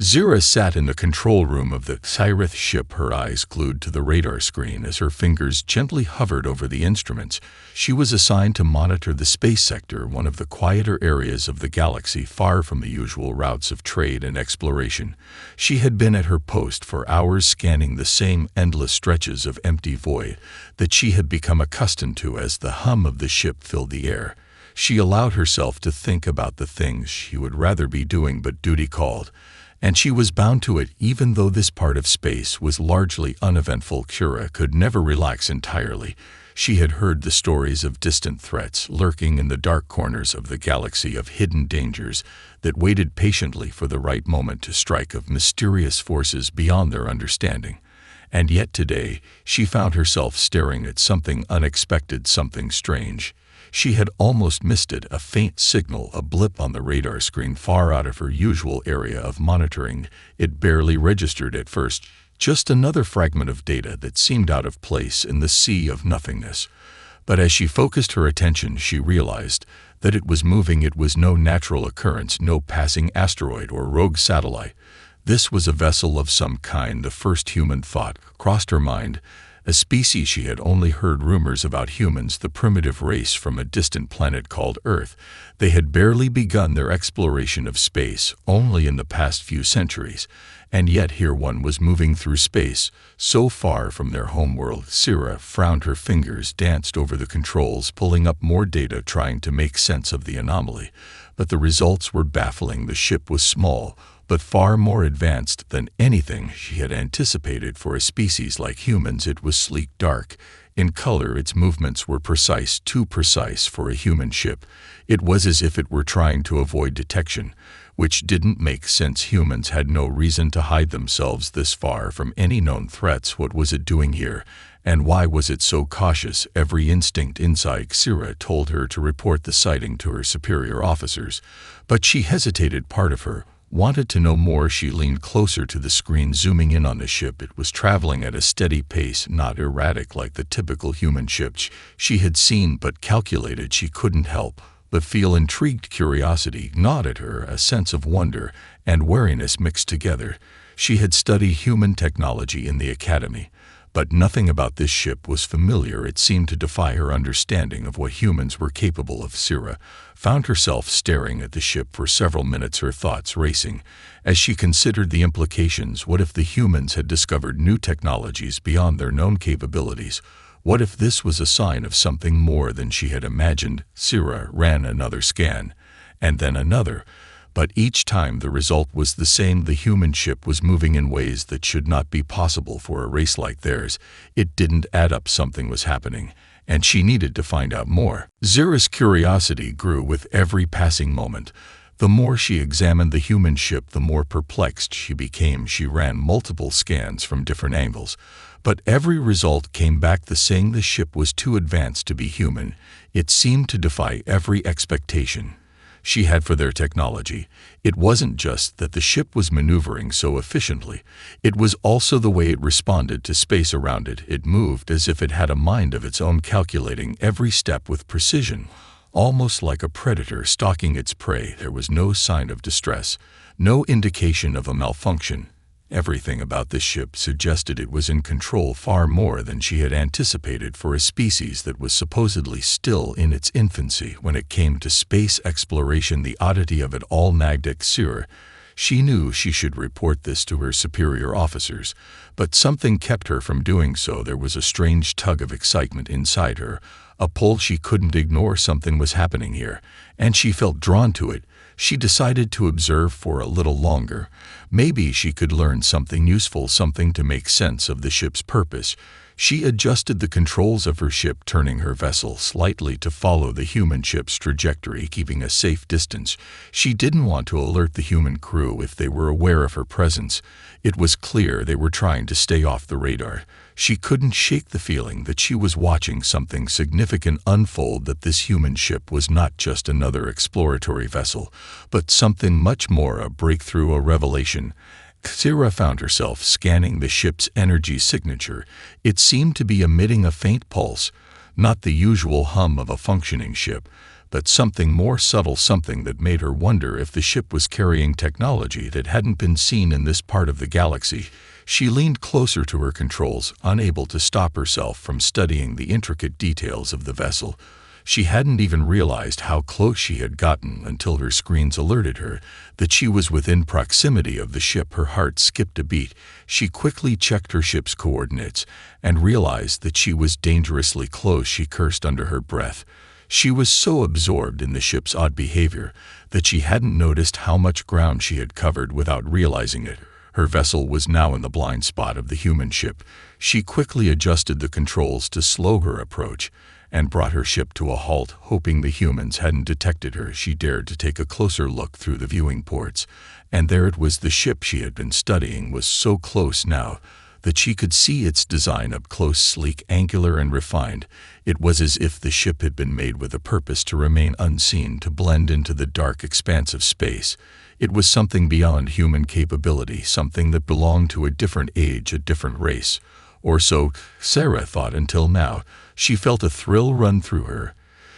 Zira sat in the control room of the Cyrith ship, her eyes glued to the radar screen as her fingers gently hovered over the instruments. She was assigned to monitor the space sector, one of the quieter areas of the galaxy far from the usual routes of trade and exploration. She had been at her post for hours, scanning the same endless stretches of empty void that she had become accustomed to as the hum of the ship filled the air. She allowed herself to think about the things she would rather be doing, but duty called. And she was bound to it, even though this part of space was largely uneventful. Kira could never relax entirely. She had heard the stories of distant threats lurking in the dark corners of the galaxy, of hidden dangers that waited patiently for the right moment to strike, of mysterious forces beyond their understanding. And yet today, she found herself staring at something unexpected, something strange. She had almost missed it, a faint signal, a blip on the radar screen far out of her usual area of monitoring. It barely registered at first, just another fragment of data that seemed out of place in the sea of nothingness. But as she focused her attention, she realized that it was moving. It was no natural occurrence, no passing asteroid or rogue satellite. This was a vessel of some kind. The first human thought crossed her mind. A species she had only heard rumors about, humans, the primitive race from a distant planet called Earth. They had barely begun their exploration of space, only in the past few centuries, and yet here one was moving through space, so far from their homeworld. Zira frowned, her fingers danced over the controls, pulling up more data, trying to make sense of the anomaly. But the results were baffling. The ship was small, but far more advanced than anything she had anticipated for a species like humans. It was sleek, dark in color. Its movements were precise, too precise for a human ship. It was as if it were trying to avoid detection, which didn't make sense. Humans had no reason to hide themselves this far from any known threats. What was it doing here? And why was it so cautious? Every instinct inside Zira told her to report the sighting to her superior officers, but she hesitated. Part of her wanted to know more. She leaned closer to the screen, zooming in on the ship. It was traveling at a steady pace, not erratic like the typical human ship she had seen, but calculated. She couldn't help but feel intrigued. Curiosity gnawed at her, a sense of wonder and wariness mixed together. She had studied human technology in the academy, but nothing about this ship was familiar. It seemed to defy her understanding of what humans were capable of. Zira found herself staring at the ship for several minutes, her thoughts racing as she considered the implications. What if the humans had discovered new technologies beyond their known capabilities? What if this was a sign of something more than she had imagined? Zira ran another scan, and then another, but each time the result was the same. The human ship was moving in ways that should not be possible for a race like theirs. It didn't add up. Something was happening, and she needed to find out more. Zira's curiosity grew with every passing moment. The more she examined the human ship, the more perplexed she became. She ran multiple scans from different angles, but every result came back the same. The ship was too advanced to be human. It seemed to defy every expectation she had for their technology. It wasn't just that the ship was maneuvering so efficiently, it was also the way it responded to space around it. It moved as if it had a mind of its own, calculating every step with precision, almost like a predator stalking its prey. There was no sign of distress, no indication of a malfunction. Everything about this ship suggested it was in control, far more than she had anticipated for a species that was supposedly still in its infancy. When it came to space exploration, the oddity of it all nagged at Zira. She knew she should report this to her superior officers, but something kept her from doing so. There was a strange tug of excitement inside her, a pull she couldn't ignore. Something was happening here, and she felt drawn to it. She decided to observe for a little longer. Maybe she could learn something useful, something to make sense of the ship's purpose. She adjusted the controls of her ship, turning her vessel slightly to follow the human ship's trajectory, keeping a safe distance. She didn't want to alert the human crew if they were aware of her presence. It was clear they were trying to stay off the radar. She couldn't shake the feeling that she was watching something significant unfold, that this human ship was not just another exploratory vessel, but something much more, a breakthrough, a revelation. Zira found herself scanning the ship's energy signature. It seemed to be emitting a faint pulse, not the usual hum of a functioning ship, but something more subtle, something that made her wonder if the ship was carrying technology that hadn't been seen in this part of the galaxy. She leaned closer to her controls, unable to stop herself from studying the intricate details of the vessel. She hadn't even realized how close she had gotten until her screens alerted her that she was within proximity of the ship. Her heart skipped a beat. She quickly checked her ship's coordinates and realized that she was dangerously close. She cursed under her breath. She was so absorbed in the ship's odd behavior that she hadn't noticed how much ground she had covered without realizing it. Her vessel was now in the blind spot of the human ship. She quickly adjusted the controls to slow her approach and brought her ship to a halt. Hoping the humans hadn't detected her, she dared to take a closer look through the viewing ports, and there it was. The ship she had been studying was so close now that she could see its design up close, sleek, angular, and refined. It was as if the ship had been made with a purpose to remain unseen, to blend into the dark expanse of space. It was something beyond human capability, something that belonged to a different age, a different race. Or so Sarah thought until now. She felt a thrill run through her.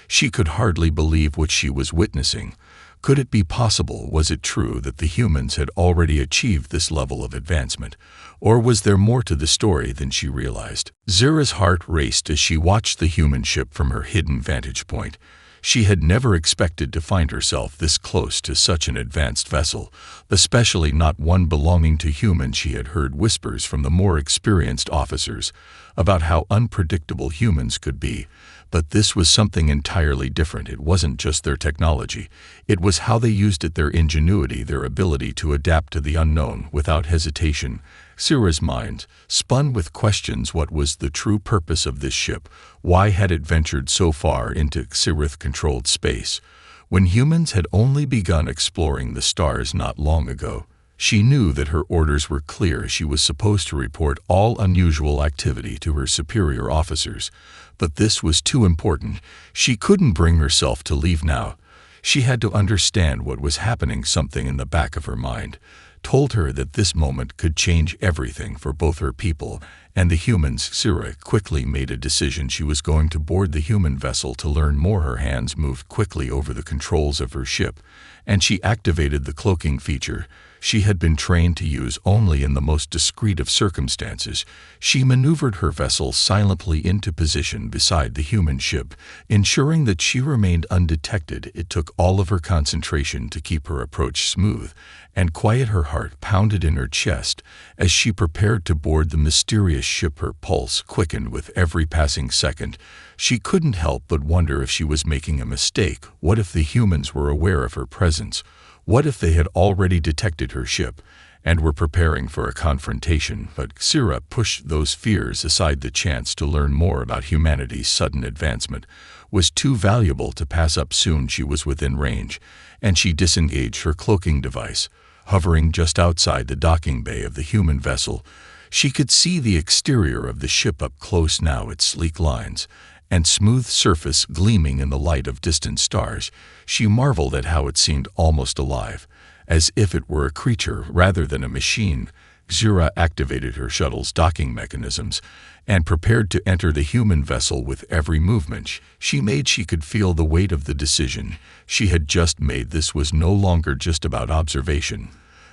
She could hardly believe what she was witnessing. Could it be possible? Was it true that the humans had already achieved this level of advancement? Or was there more to the story than she realized? Zira's heart raced as she watched the human ship from her hidden vantage point. She had never expected to find herself this close to such an advanced vessel, especially not one belonging to humans. She had heard whispers from the more experienced officers about how unpredictable humans could be, but this was something entirely different. It wasn't just their technology. It was how they used it, their ingenuity, their ability to adapt to the unknown without hesitation. Zira's mind spun with questions. What was the true purpose of this ship? Why had it ventured so far into Xyrith-controlled space when humans had only begun exploring the stars not long ago? She knew that her orders were clear. She was supposed to report all unusual activity to her superior officers, but this was too important. She couldn't bring herself to leave now. She had to understand what was happening. Something in the back of her mind told her that this moment could change everything for both her people and the humans. Zira quickly made a decision. She was going to board the human vessel to learn more. Her hands moved quickly over the controls of her ship, and she activated the cloaking feature she had been trained to use only in the most discreet of circumstances. She maneuvered her vessel silently into position beside the human ship, ensuring that she remained undetected. It took all of her concentration to keep her approach smooth and quiet. Her heart pounded in her chest as she prepared to board the mysterious ship. Her pulse quickened with every passing second. She couldn't help but wonder if she was making a mistake. What if the humans were aware of her presence? What if they had already detected her ship and were preparing for a confrontation? But Zira pushed those fears aside. The chance to learn more about humanity's sudden advancement was too valuable to pass up. Soon she was within range, and she disengaged her cloaking device. Hovering just outside the docking bay of the human vessel, she could see the exterior of the ship up close now, its sleek lines and smooth surface gleaming in the light of distant stars. She marveled at how it seemed almost alive, as if it were a creature rather than a machine. Zira activated her shuttle's docking mechanisms and prepared to enter the human vessel. With every movement she made, she could feel the weight of the decision she had just made. This was no longer just about observation.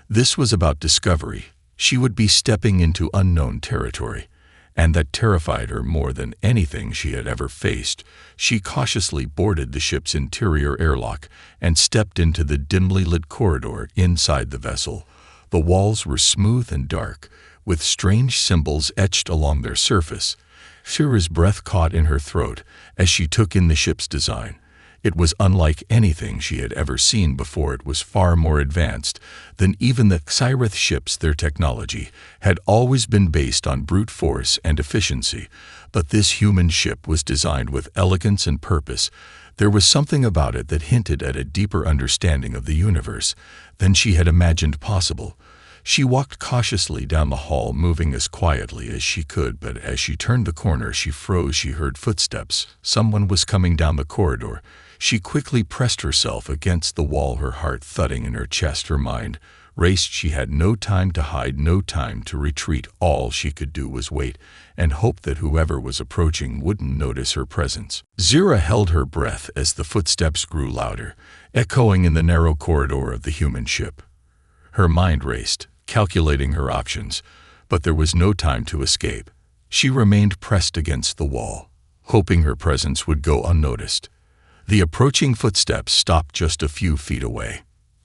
This was about discovery. She would be stepping into unknown territory, and that terrified her more than anything she had ever faced. She cautiously boarded the ship's interior airlock and stepped into the dimly lit corridor inside the vessel. The walls were smooth and dark, with strange symbols etched along their surface. Zira's breath caught in her throat as she took in the ship's design. It was unlike anything she had ever seen before. It was far more advanced than even the Xyrith ships. Their technology had always been based on brute force and efficiency, but this human ship was designed with elegance and purpose. There was something about it that hinted at a deeper understanding of the universe than she had imagined possible. She walked cautiously down the hall, moving as quietly as she could, but as she turned the corner she froze. She heard footsteps. Someone was coming down the corridor. She quickly pressed herself against the wall, her heart thudding in her chest, her mind Raced, she had no time to hide, no time to retreat. All she could do was wait and hope that whoever was approaching wouldn't notice her presence. Zira held her breath as the footsteps grew louder, echoing in the narrow corridor of the human ship. Her mind raced, calculating her options, but there was no time to escape. She remained pressed against the wall, hoping her presence would go unnoticed. The approaching footsteps stopped just a few feet away.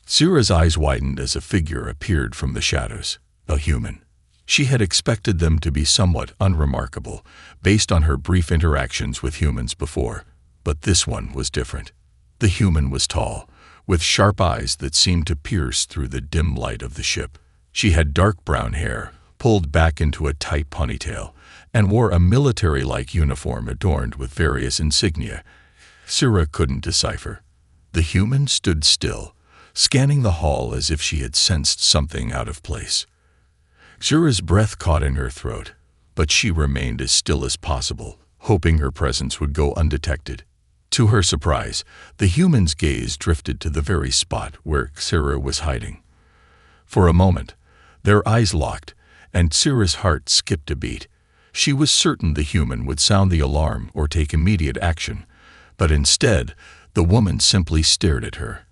Zira's eyes widened as a figure appeared from the shadows, a human. She had expected them to be somewhat unremarkable, based on her brief interactions with humans before, but this one was different. The human was tall, with sharp eyes that seemed to pierce through the dim light of the ship. She had dark brown hair, pulled back into a tight ponytail, and wore a military-like uniform adorned with various insignia Zira couldn't decipher. The human stood still, scanning the hall as if she had sensed something out of place. Zira's breath caught in her throat, but she remained as still as possible, hoping her presence would go undetected. To her surprise, the human's gaze drifted to the very spot where Zira was hiding. For a moment, their eyes locked, and Zira's heart skipped a beat. She was certain the human would sound the alarm or take immediate action, but instead, the woman simply stared at her,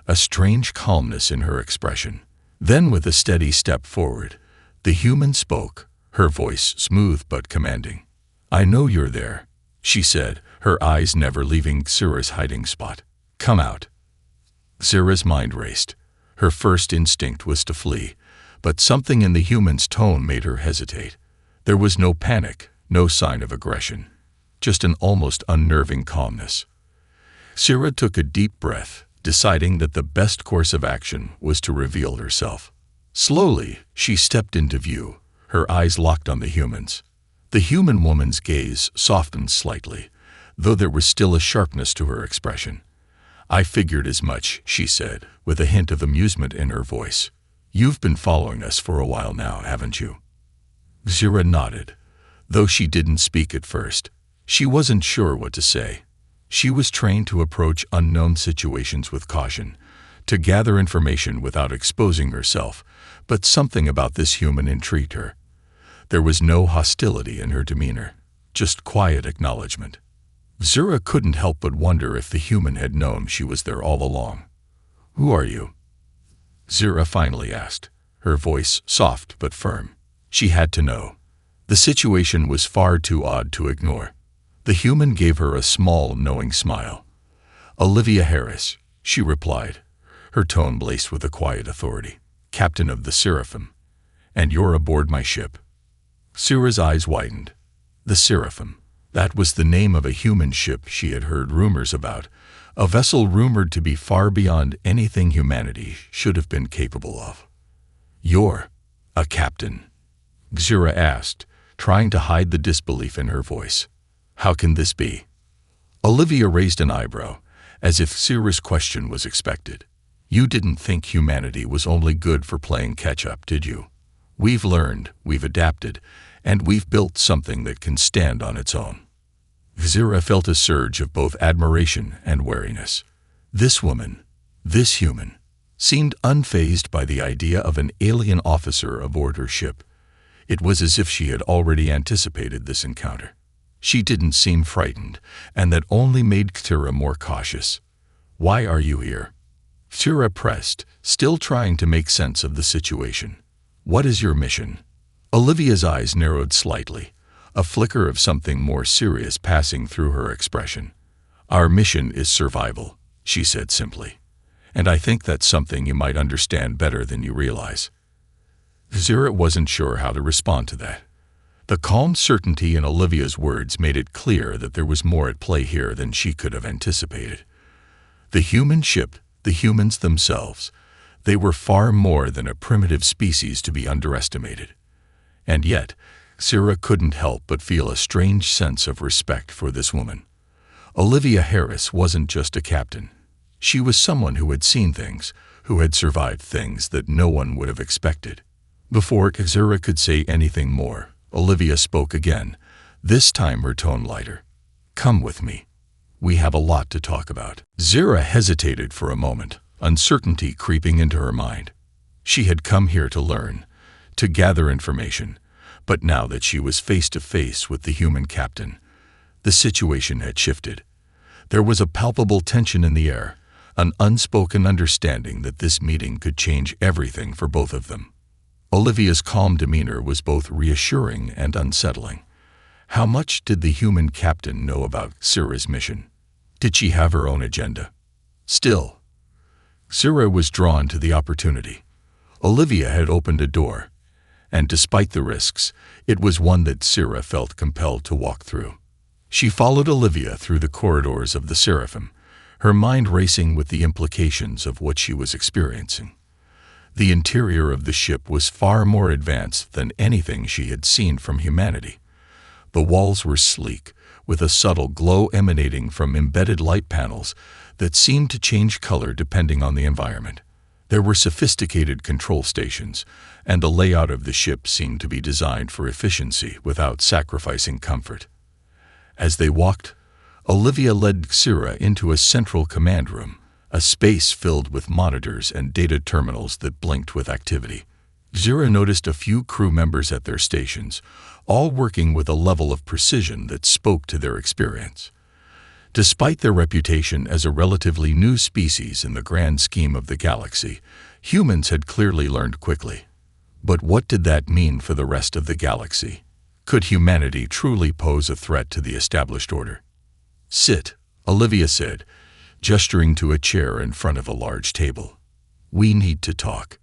a strange calmness in her expression. Then, with a steady step forward, the human spoke, her voice smooth but commanding. "I know you're there," she said, her eyes never leaving Zira's hiding spot. "Come out." Zira's mind raced. Her first instinct was to flee, but something in the human's tone made her hesitate. There was no panic, no sign of aggression, just an almost unnerving calmness. Zira took a deep breath, deciding that the best course of action was to reveal herself. Slowly, she stepped into view, her eyes locked on the human's. The human woman's gaze softened slightly, though there was still a sharpness to her expression. "I figured as much," she said, with a hint of amusement in her voice. "You've been following us for a while now, haven't you?" Zira nodded, though she didn't speak at first. She wasn't sure what to say. She was trained to approach unknown situations with caution, to gather information without exposing herself, but something about this human intrigued her. There was no hostility in her demeanor, just quiet acknowledgement. Zira couldn't help but wonder if the human had known she was there all along. "Who are you?" Zira finally asked, her voice soft but firm. She had to know. The situation was far too odd to ignore. The human gave her a small, knowing smile. "Olivia Harris," she replied, her tone laced with a quiet authority. "Captain of the Seraphim. And you're aboard my ship." Zira's eyes widened. The Seraphim. That was the name of a human ship she had heard rumors about, a vessel rumored to be far beyond anything humanity should have been capable of. "You're a captain?" Zira asked, trying to hide the disbelief in her voice. "How can this be?" Olivia raised an eyebrow, as if Zira's question was expected. "You didn't think humanity was only good for playing catch-up, did you? We've learned, we've adapted, and we've built something that can stand on its own." Zira felt a surge of both admiration and wariness. This woman, this human, seemed unfazed by the idea of an alien officer aboard her ship. It was as if she had already anticipated this encounter. She didn't seem frightened, and that only made Zira more cautious. "Why are you here?" Zira pressed, still trying to make sense of the situation. "What is your mission?" Olivia's eyes narrowed slightly, a flicker of something more serious passing through her expression. "Our mission is survival," she said simply. "And I think that's something you might understand better than you realize." Zira wasn't sure how to respond to that. The calm certainty in Olivia's words made it clear that there was more at play here than she could have anticipated. The human ship, the humans themselves, they were far more than a primitive species to be underestimated. And yet, Zira couldn't help but feel a strange sense of respect for this woman. Olivia Harris wasn't just a captain. She was someone who had seen things, who had survived things that no one would have expected. Before Zira could say anything more, Olivia spoke again, this time her tone lighter. "Come with me. We have a lot to talk about." Zira hesitated for a moment, uncertainty creeping into her mind. She had come here to learn, to gather information, but now that she was face to face with the human captain, the situation had shifted. There was a palpable tension in the air, an unspoken understanding that this meeting could change everything for both of them. Olivia's calm demeanor was both reassuring and unsettling. How much did the human captain know about Syrah's mission? Did she have her own agenda? Still, Syrah was drawn to the opportunity. Olivia had opened a door, and despite the risks, it was one that Syrah felt compelled to walk through. She followed Olivia through the corridors of the Seraphim, her mind racing with the implications of what she was experiencing. The interior of the ship was far more advanced than anything she had seen from humanity. The walls were sleek, with a subtle glow emanating from embedded light panels that seemed to change color depending on the environment. There were sophisticated control stations, and the layout of the ship seemed to be designed for efficiency without sacrificing comfort. As they walked, Olivia led Syrah into a central command room, a space filled with monitors and data terminals that blinked with activity. Syrah noticed a few crew members at their stations, all working with a level of precision that spoke to their experience. Despite their reputation as a relatively new species in the grand scheme of the galaxy, humans had clearly learned quickly. But what did that mean for the rest of the galaxy? Could humanity truly pose a threat to the established order? "Sit," Olivia said, gesturing to a chair in front of a large table. "We need to talk."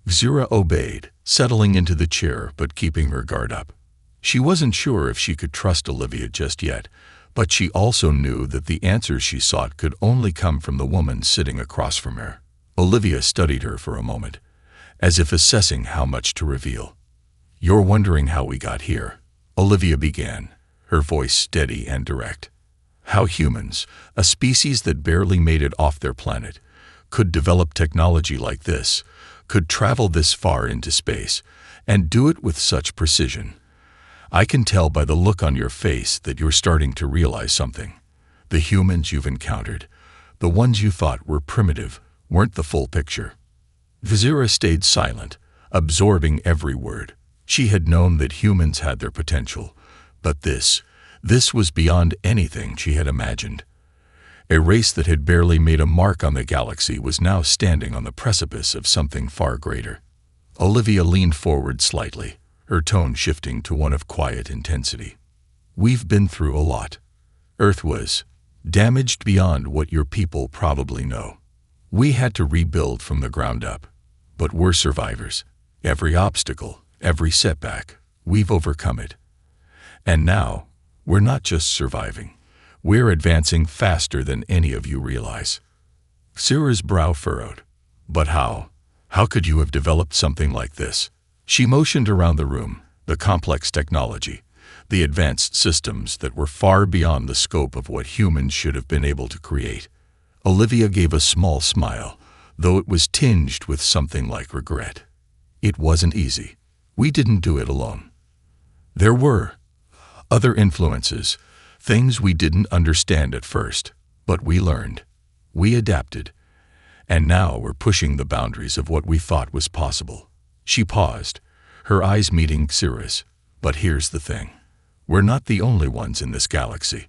Syrah obeyed, settling into the chair but keeping her guard up. She wasn't sure if she could trust Olivia just yet, but she also knew that the answers she sought could only come from the woman sitting across from her. Olivia studied her for a moment, as if assessing how much to reveal. "You're wondering how we got here," Olivia began, her voice steady and direct. "How humans, a species that barely made it off their planet, could develop technology like this, could travel this far into space, and do it with such precision. I can tell by the look on your face that you're starting to realize something. The humans you've encountered, the ones you thought were primitive, weren't the full picture." Syrah stayed silent, absorbing every word. She had known that humans had their potential, but this was beyond anything she had imagined. A race that had barely made a mark on the galaxy was now standing on the precipice of something far greater. Olivia leaned forward slightly, her tone shifting to one of quiet intensity. "We've been through a lot. Earth was damaged beyond what your people probably know. We had to rebuild from the ground up, but we're survivors. Every obstacle, every setback, we've overcome it. And now, we're not just surviving. We're advancing faster than any of you realize." Syrah's brow furrowed. "But how? How could you have developed something like this?" She motioned around the room, the complex technology, the advanced systems that were far beyond the scope of what humans should have been able to create. Olivia gave a small smile, though it was tinged with something like regret. "It wasn't easy. We didn't do it alone. There were other influences, things we didn't understand at first, but we learned. We adapted. And now we're pushing the boundaries of what we thought was possible." She paused, her eyes meeting Syrah's. "But here's the thing. We're not the only ones in this galaxy,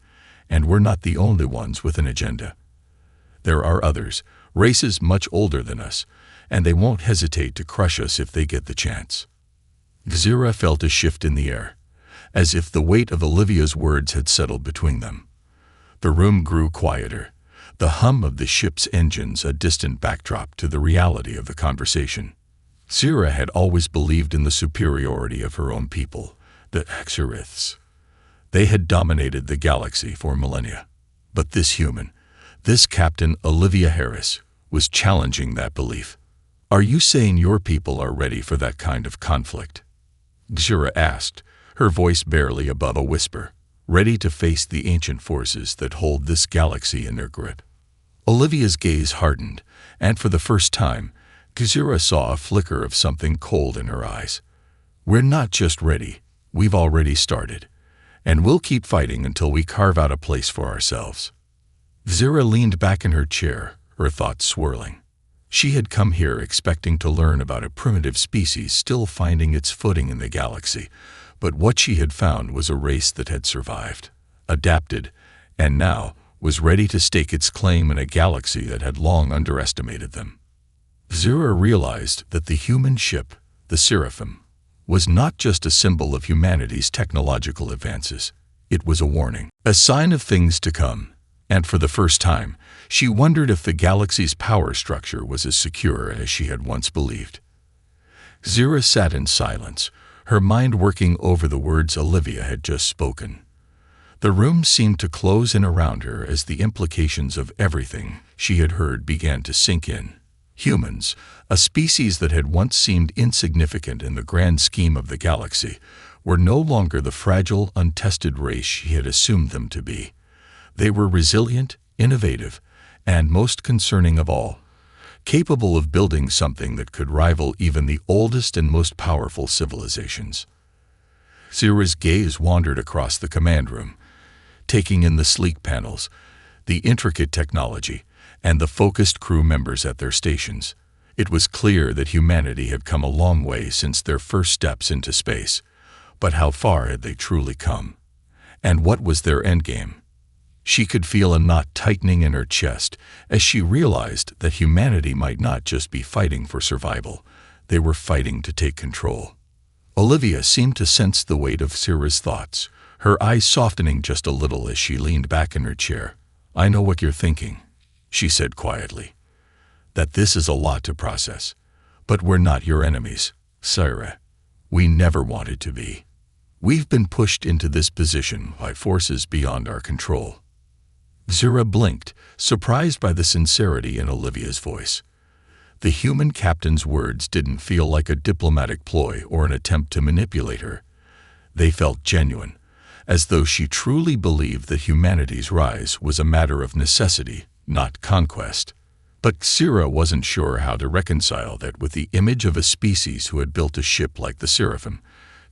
and we're not the only ones with an agenda. There are others, races much older than us, and they won't hesitate to crush us if they get the chance." Syrah felt a shift in the air, as if the weight of Olivia's words had settled between them. The room grew quieter, the hum of the ship's engines a distant backdrop to the reality of the conversation. Syrah had always believed in the superiority of her own people, the Xeriths. They had dominated the galaxy for millennia. But this human, this Captain Olivia Harris, was challenging that belief. "Are you saying your people are ready for that kind of conflict?" Syrah asked, her voice barely above a whisper, ready to face the ancient forces that hold this galaxy in their grip. Olivia's gaze hardened, and for the first time, Syrah saw a flicker of something cold in her eyes. "We're not just ready, we've already started, and we'll keep fighting until we carve out a place for ourselves." Syrah leaned back in her chair, her thoughts swirling. She had come here expecting to learn about a primitive species still finding its footing in the galaxy, but what she had found was a race that had survived, adapted, and now was ready to stake its claim in a galaxy that had long underestimated them. Zira realized that the human ship, the Seraphim, was not just a symbol of humanity's technological advances. It was a warning, a sign of things to come, and for the first time, she wondered if the galaxy's power structure was as secure as she had once believed. Zira sat in silence, her mind working over the words Olivia had just spoken. The room seemed to close in around her as the implications of everything she had heard began to sink in. Humans, a species that had once seemed insignificant in the grand scheme of the galaxy, were no longer the fragile, untested race she had assumed them to be. They were resilient, innovative, and most concerning of all, capable of building something that could rival even the oldest and most powerful civilizations. Zira's gaze wandered across the command room, taking in the sleek panels, the intricate technology, and the focused crew members at their stations. It was clear that humanity had come a long way since their first steps into space. But how far had they truly come? And what was their endgame? She could feel a knot tightening in her chest as she realized that humanity might not just be fighting for survival. They were fighting to take control. Olivia seemed to sense the weight of Zira's thoughts, her eyes softening just a little as she leaned back in her chair. "I know what you're thinking," she said quietly. "That this is a lot to process. But we're not your enemies, Zira. We never wanted to be. We've been pushed into this position by forces beyond our control." Zira blinked, surprised by the sincerity in Olivia's voice. The human captain's words didn't feel like a diplomatic ploy or an attempt to manipulate her. They felt genuine, as though she truly believed that humanity's rise was a matter of necessity, not conquest. But Zira wasn't sure how to reconcile that with the image of a species who had built a ship like the Seraphim,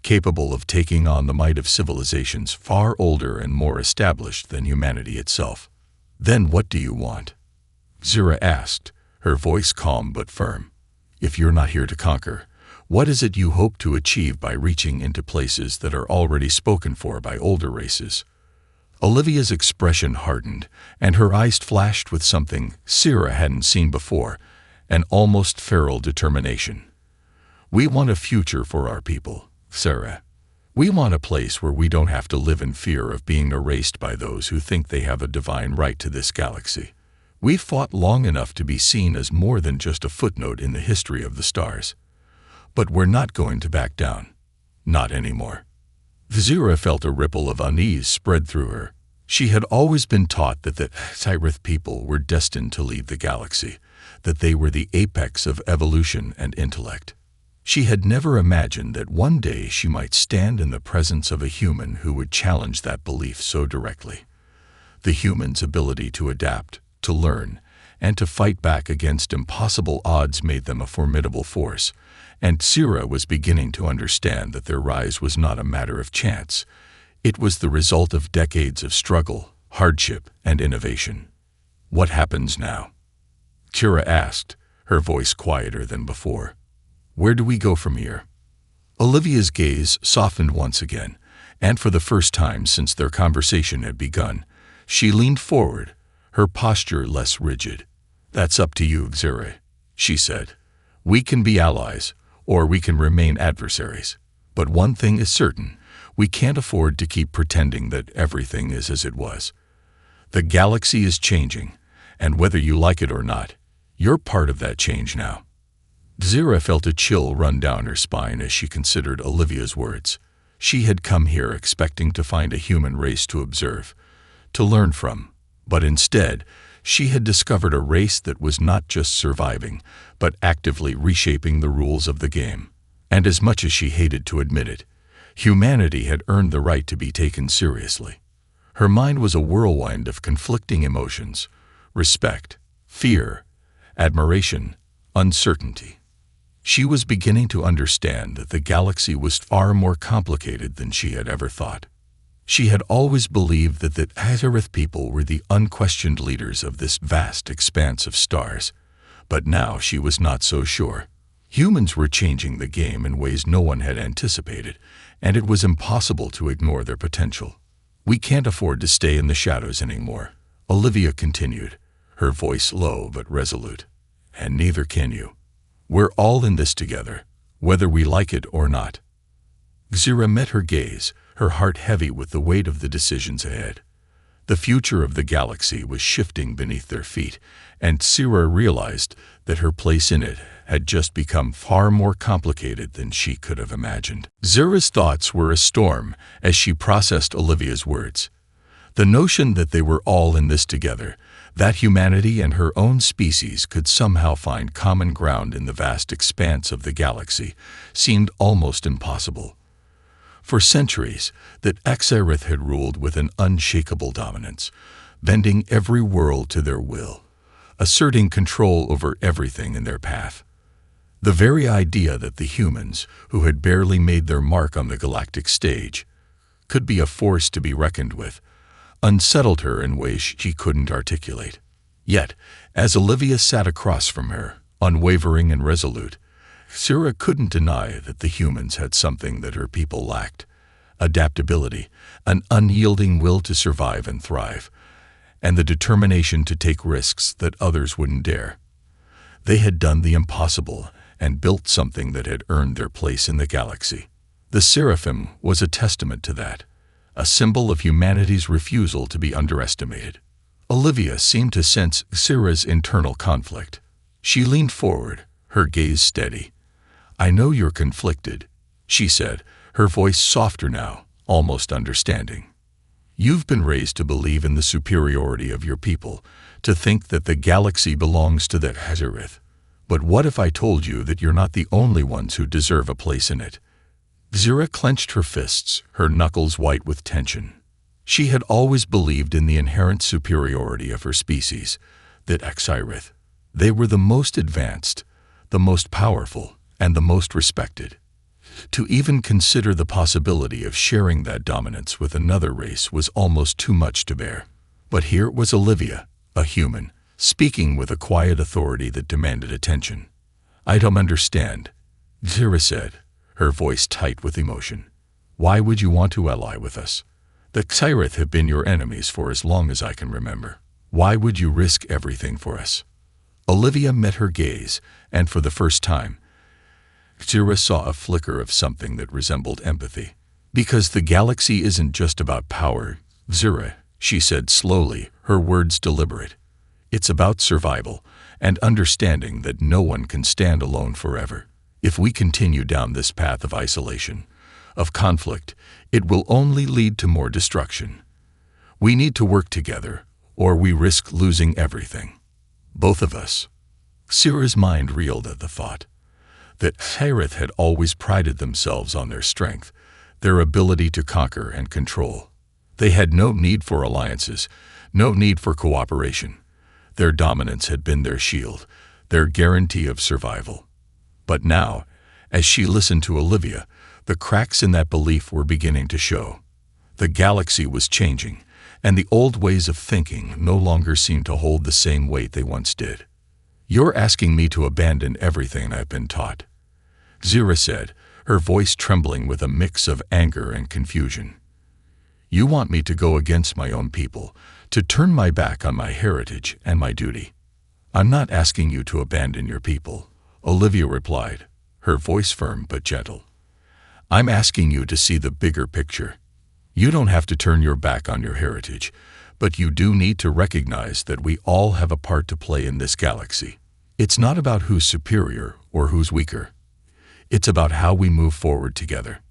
capable of taking on the might of civilizations far older and more established than humanity itself. "Then what do you want?" Zira asked, her voice calm but firm. "If you're not here to conquer, what is it you hope to achieve by reaching into places that are already spoken for by older races?" Olivia's expression hardened, and her eyes flashed with something Zira hadn't seen before, an almost feral determination. "We want a future for our people, Zira. We want a place where we don't have to live in fear of being erased by those who think they have a divine right to this galaxy. We've fought long enough to be seen as more than just a footnote in the history of the stars. But we're not going to back down. Not anymore." Zira felt a ripple of unease spread through her. She had always been taught that the Sirith people were destined to lead the galaxy, that they were the apex of evolution and intellect. She had never imagined that one day she might stand in the presence of a human who would challenge that belief so directly. The human's ability to adapt, to learn, and to fight back against impossible odds made them a formidable force, and Zira was beginning to understand that their rise was not a matter of chance. It was the result of decades of struggle, hardship, and innovation. "What happens now?" Zira asked, her voice quieter than before. "Where do we go from here?" Olivia's gaze softened once again, and for the first time since their conversation had begun, she leaned forward, her posture less rigid. "That's up to you, Zira," she said. "We can be allies, or we can remain adversaries. But one thing is certain, we can't afford to keep pretending that everything is as it was. The galaxy is changing, and whether you like it or not, you're part of that change now." Zira felt a chill run down her spine as she considered Olivia's words. She had come here expecting to find a human race to observe, to learn from, but instead, she had discovered a race that was not just surviving, but actively reshaping the rules of the game. And as much as she hated to admit it, humanity had earned the right to be taken seriously. Her mind was a whirlwind of conflicting emotions: respect, fear, admiration, uncertainty. She was beginning to understand that the galaxy was far more complicated than she had ever thought. She had always believed that the Sirith people were the unquestioned leaders of this vast expanse of stars, But now she was not so sure. Humans were changing the game in ways no one had anticipated, and it was impossible to ignore their potential. "We can't afford to stay in the shadows anymore," Olivia continued, her voice low but resolute. "And neither can you. We're all in this together, whether we like it or not." Xira met her gaze, her heart heavy with the weight of the decisions ahead. The future of the galaxy was shifting beneath their feet, and Xira realized that her place in it had just become far more complicated than she could have imagined. Xira's thoughts were a storm as she processed Olivia's words. The notion that they were all in this together, that humanity and her own species could somehow find common ground in the vast expanse of the galaxy, seemed almost impossible. For centuries, that Xyrith had ruled with an unshakable dominance, bending every world to their will, asserting control over everything in their path. The very idea that the humans, who had barely made their mark on the galactic stage, could be a force to be reckoned with, unsettled her in ways she couldn't articulate. Yet, as Olivia sat across from her, unwavering and resolute, Xira couldn't deny that the humans had something that her people lacked: adaptability, an unyielding will to survive and thrive, and the determination to take risks that others wouldn't dare. They had done the impossible and built something that had earned their place in the galaxy. The Seraphim was a testament to that, a symbol of humanity's refusal to be underestimated. Olivia seemed to sense Xira's internal conflict. She leaned forward, her gaze steady. "I know you're conflicted," she said, her voice softer now, almost understanding. "You've been raised to believe in the superiority of your people, to think that the galaxy belongs to the Xyrith. But what if I told you that you're not the only ones who deserve a place in it?" Xira clenched her fists, her knuckles white with tension. She had always believed in the inherent superiority of her species, that Xyrith. They were the most advanced, the most powerful, and the most respected. To even consider the possibility of sharing that dominance with another race was almost too much to bear. But here was Olivia, a human, speaking with a quiet authority that demanded attention. "I don't understand," Xira said, her voice tight with emotion. "Why would you want to ally with us? The Xyrith have been your enemies for as long as I can remember. Why would you risk everything for us?" Olivia met her gaze, and for the first time, Xira saw a flicker of something that resembled empathy. "Because the galaxy isn't just about power, Xira," she said slowly, her words deliberate. "It's about survival, and understanding that no one can stand alone forever. If we continue down this path of isolation, of conflict, it will only lead to more destruction. We need to work together, or we risk losing everything. Both of us." Xira's mind reeled at the thought. That Xyrith had always prided themselves on their strength, their ability to conquer and control. They had no need for alliances, no need for cooperation. Their dominance had been their shield, their guarantee of survival. But now, as she listened to Olivia, the cracks in that belief were beginning to show. The galaxy was changing, and the old ways of thinking no longer seemed to hold the same weight they once did. "You're asking me to abandon everything I've been taught," Xira said, her voice trembling with a mix of anger and confusion. "You want me to go against my own people, to turn my back on my heritage and my duty." "I'm not asking you to abandon your people," Olivia replied, her voice firm but gentle. "I'm asking you to see the bigger picture. You don't have to turn your back on your heritage, but you do need to recognize that we all have a part to play in this galaxy. It's not about who's superior or who's weaker. It's about how we move forward together."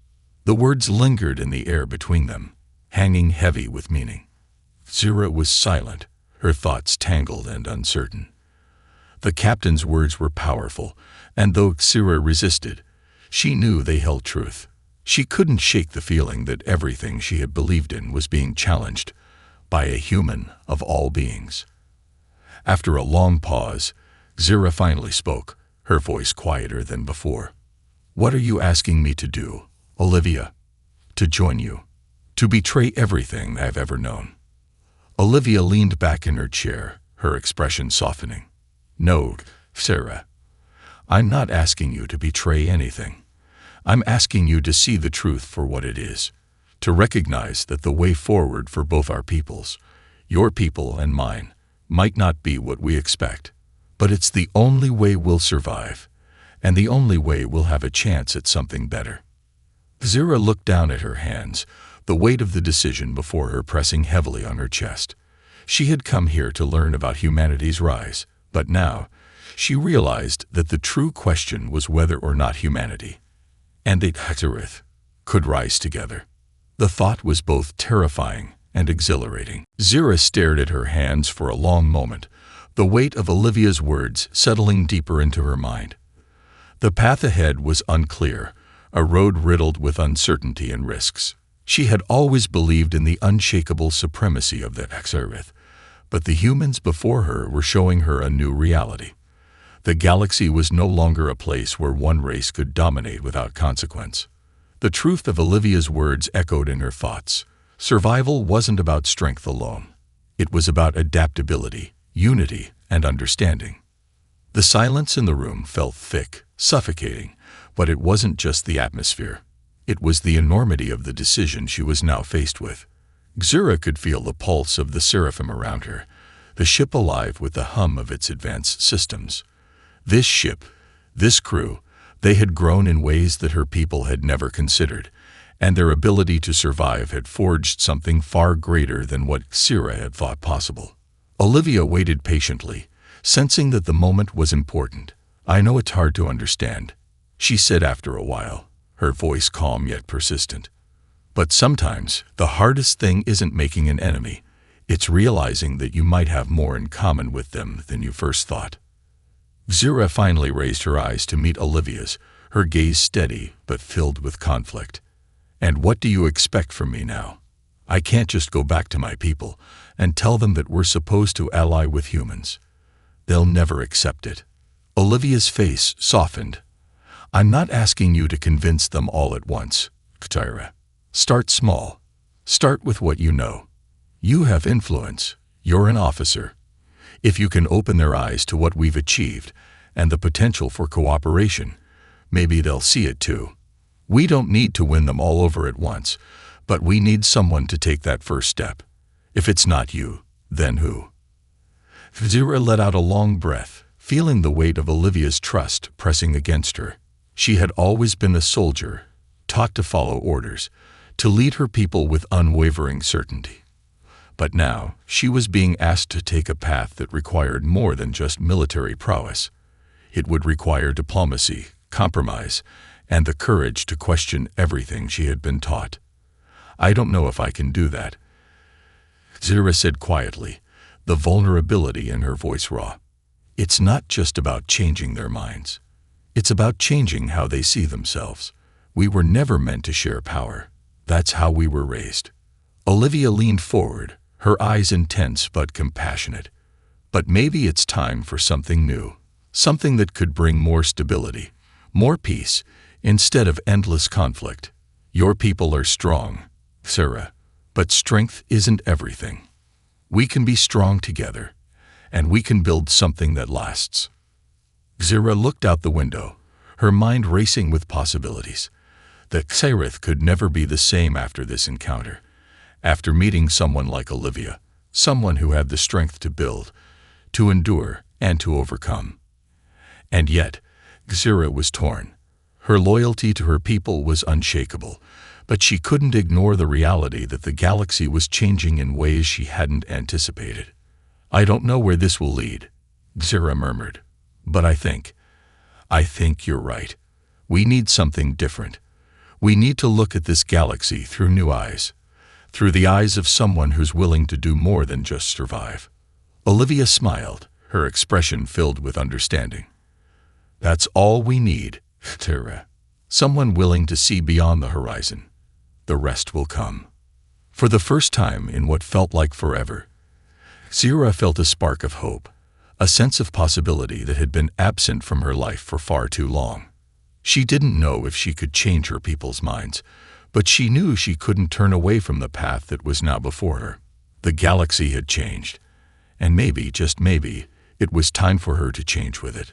The words lingered in the air between them, hanging heavy with meaning. Xira was silent, her thoughts tangled and uncertain. The captain's words were powerful, and though Xira resisted, she knew they held truth. She couldn't shake the feeling that everything she had believed in was being challenged by a human of all beings. After a long pause, Xira finally spoke, her voice quieter than before. "What are you asking me to do, Olivia?" "To join you. To betray everything I've ever known." Olivia leaned back in her chair, her expression softening. "No, Sarah, I'm not asking you to betray anything. I'm asking you to see the truth for what it is, to recognize that the way forward for both our peoples, your people and mine, might not be what we expect, but it's the only way we'll survive, and the only way we'll have a chance at something better. Zira looked down at her hands, the weight of the decision before her pressing heavily on her chest. She had come here to learn about humanity's rise, but now she realized that the true question was whether or not humanity and the Hexarith could rise together. The thought was both terrifying and exhilarating. Zira stared at her hands for a long moment, the weight of Olivia's words settling deeper into her mind. The path ahead was unclear, a road riddled with uncertainty and risks. She had always believed in the unshakable supremacy of the Hexarith, but the humans before her were showing her a new reality. The galaxy was no longer a place where one race could dominate without consequence. The truth of Olivia's words echoed in her thoughts. Survival wasn't about strength alone. It was about adaptability, unity, and understanding. The silence in the room felt thick, suffocating, but it wasn't just the atmosphere. It was the enormity of the decision she was now faced with. Xura could feel the pulse of the seraphim around her, the ship alive with the hum of its advanced systems. This ship, this crew, they had grown in ways that her people had never considered, and their ability to survive had forged something far greater than what Xira had thought possible. Olivia waited patiently, sensing that the moment was important. "I know it's hard to understand," she said after a while, her voice calm yet persistent. "But sometimes the hardest thing isn't making an enemy. It's realizing that you might have more in common with them than you first thought." Xira finally raised her eyes to meet Olivia's, her gaze steady but filled with conflict. "And what do you expect from me now? I can't just go back to my people and tell them that we're supposed to ally with humans. They'll never accept it." Olivia's face softened. "I'm not asking you to convince them all at once, Katira. Start small. Start with what you know. You have influence. You're an officer. If you can open their eyes to what we've achieved and the potential for cooperation, maybe they'll see it too. We don't need to win them all over at once, but we need someone to take that first step. If it's not you, then who?" Xira let out a long breath, feeling the weight of Olivia's trust pressing against her. She had always been a soldier, taught to follow orders, to lead her people with unwavering certainty. But now she was being asked to take a path that required more than just military prowess. It would require diplomacy, compromise, and the courage to question everything she had been taught. "I don't know if I can do that," Xira said quietly, the vulnerability in her voice raw. "It's not just about changing their minds. It's about changing how they see themselves. We were never meant to share power. That's how we were raised." Olivia leaned forward, her eyes intense but compassionate. "But maybe it's time for something new, something that could bring more stability, more peace, instead of endless conflict. Your people are strong, Xira, but strength isn't everything. We can be strong together, and we can build something that lasts." Xira looked out the window, her mind racing with possibilities. The Xairith could never be the same after this encounter. After meeting someone like Olivia, someone who had the strength to build, to endure, and to overcome. And yet, Xira was torn. Her loyalty to her people was unshakable, but she couldn't ignore the reality that the galaxy was changing in ways she hadn't anticipated. "I don't know where this will lead," Xira murmured, "but I think you're right. We need something different. We need to look at this galaxy through new eyes. Through the eyes of someone who's willing to do more than just survive." Olivia smiled, her expression filled with understanding. "That's all we need, Xira. Someone willing to see beyond the horizon. The rest will come." For the first time in what felt like forever, Xira felt a spark of hope, a sense of possibility that had been absent from her life for far too long. She didn't know if she could change her people's minds, but she knew she couldn't turn away from the path that was now before her. The galaxy had changed, and maybe, just maybe, it was time for her to change with it.